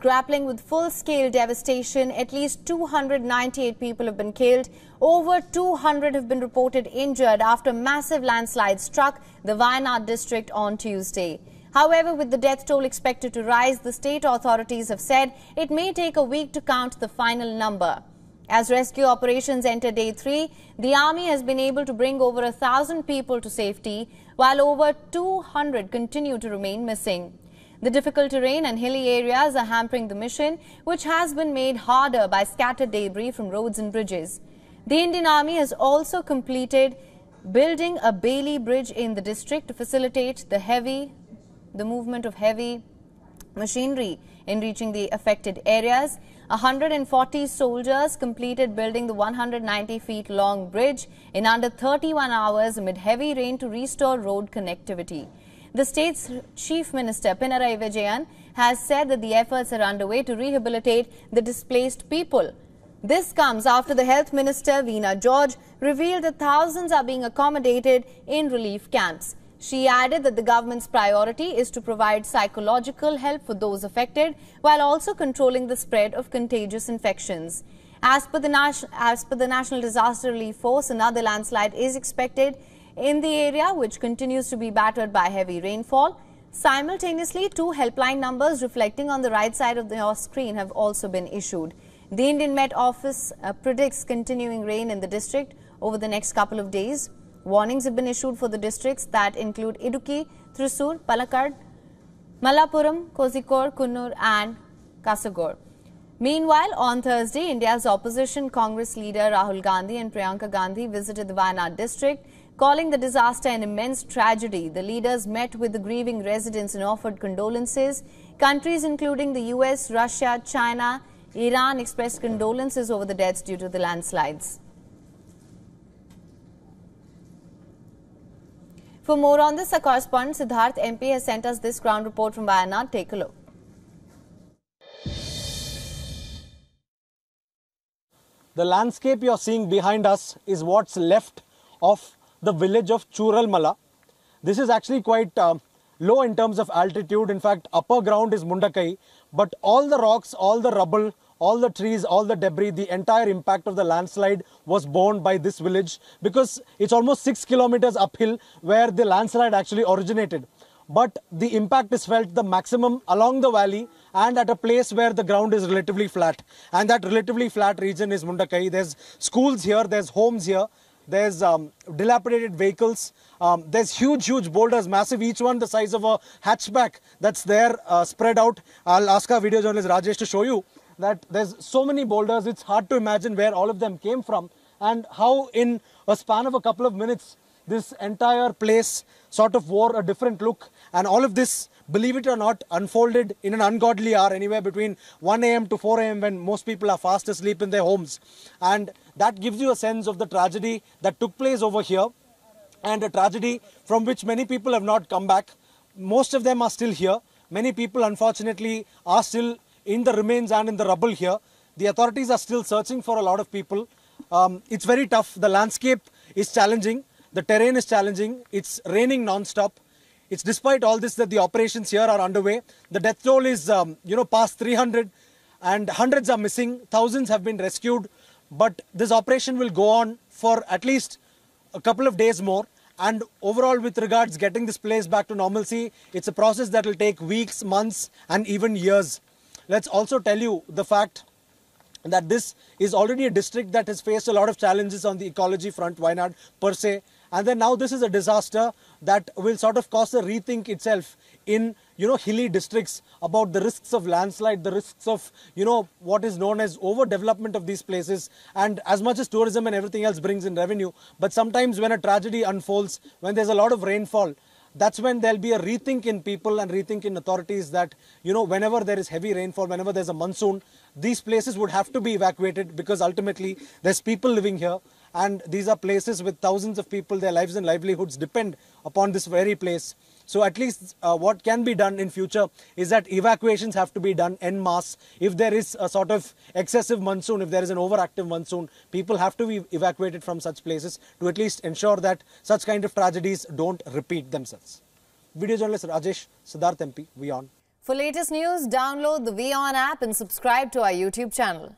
grappling with full-scale devastation. At least 298 people have been killed. Over 200 have been reported injured after massive landslides struck the Wayanad district on Tuesday. However, with the death toll expected to rise, the state authorities have said it may take a week to count the final number. As rescue operations enter day 3, the army has been able to bring over 1,000 people to safety, while over 200 continue to remain missing. The difficult terrain and hilly areas are hampering the mission, which has been made harder by scattered debris from roads and bridges. The Indian Army has also completed building a Bailey bridge in the district to facilitate the movement of heavy machinery in reaching the affected areas. 140 soldiers completed building the 190 feet long bridge in under 31 hours amid heavy rain to restore road connectivity. The state's Chief Minister Pinarayi Vijayan has said that the efforts are underway to rehabilitate the displaced people. This comes after the Health Minister Veena George revealed that thousands are being accommodated in relief camps. She added that the government's priority is to provide psychological help for those affected while also controlling the spread of contagious infections. As per the National Disaster Relief Force, another landslide is expected in the area, which continues to be battered by heavy rainfall. Simultaneously, 2 helpline numbers reflecting on the right side of your screen have also been issued. The Indian Met Office predicts continuing rain in the district over the next couple of days. Warnings have been issued for the districts that include Idukki, Thrissur, Palakkad, Malappuram, Kozhikode, Kunnur and Kasaragod. Meanwhile, on Thursday, India's opposition Congress leader Rahul Gandhi and Priyanka Gandhi visited the Wayanad district, calling the disaster an immense tragedy. The leaders met with the grieving residents and offered condolences. Countries including the US, Russia, China, Iran expressed condolences over the deaths due to the landslides. For more on this, our correspondent Siddharth MP has sent us this ground report from Wayanad. Take a look. The landscape you are seeing behind us is what's left of the village of Churalmala. This is actually quite low in terms of altitude. In fact, upper ground is Mundakai, but all the rocks, all the rubble, all the trees, all the debris, the entire impact of the landslide was borne by this village because it's almost 6 kilometers uphill where the landslide actually originated. But the impact is felt the maximum along the valley and at a place where the ground is relatively flat. And that relatively flat region is Mundakai. There's schools here, there's homes here, there's dilapidated vehicles, there's huge boulders, massive, each one the size of a hatchback that's there spread out. I'll ask our video journalist Rajesh to show you that there's so many boulders, it's hard to imagine where all of them came from and how in a span of a couple of minutes this entire place sort of wore a different look. And all of this, believe it or not, unfolded in an ungodly hour, anywhere between 1 AM to 4 AM when most people are fast asleep in their homes. And that gives you a sense of the tragedy that took place over here, and a tragedy from which many people have not come back. Most of them are still here. Many people, unfortunately, are still in the remains and in the rubble here. The authorities are still searching for a lot of people. It's very tough. The landscape is challenging. The terrain is challenging. It's raining non-stop. It's despite all this that the operations here are underway. The death toll is, past 300 and hundreds are missing. Thousands have been rescued. But this operation will go on for at least a couple of days more. And overall, with regards getting this place back to normalcy, it's a process that will take weeks, months and even years. Let's also tell you the fact that this is already a district that has faced a lot of challenges on the ecology front, Wayanad per se. And then now this is a disaster that will sort of cause a rethink itself in, hilly districts about the risks of landslide, the risks of, what is known as overdevelopment of these places. And as much as tourism and everything else brings in revenue, but sometimes when a tragedy unfolds, when there's a lot of rainfall, that's when there'll be a rethink in people and rethink in authorities that, whenever there is heavy rainfall, whenever there's a monsoon, these places would have to be evacuated because ultimately there's people living here. And these are places with thousands of people, their lives and livelihoods depend upon this very place. So at least what can be done in future is that evacuations have to be done en masse. If there is a sort of excessive monsoon, if there is an overactive monsoon, people have to be evacuated from such places to at least ensure that such kind of tragedies don't repeat themselves. Video journalist Rajesh, Siddharth MP, WION. For latest news, download the WION app and subscribe to our YouTube channel.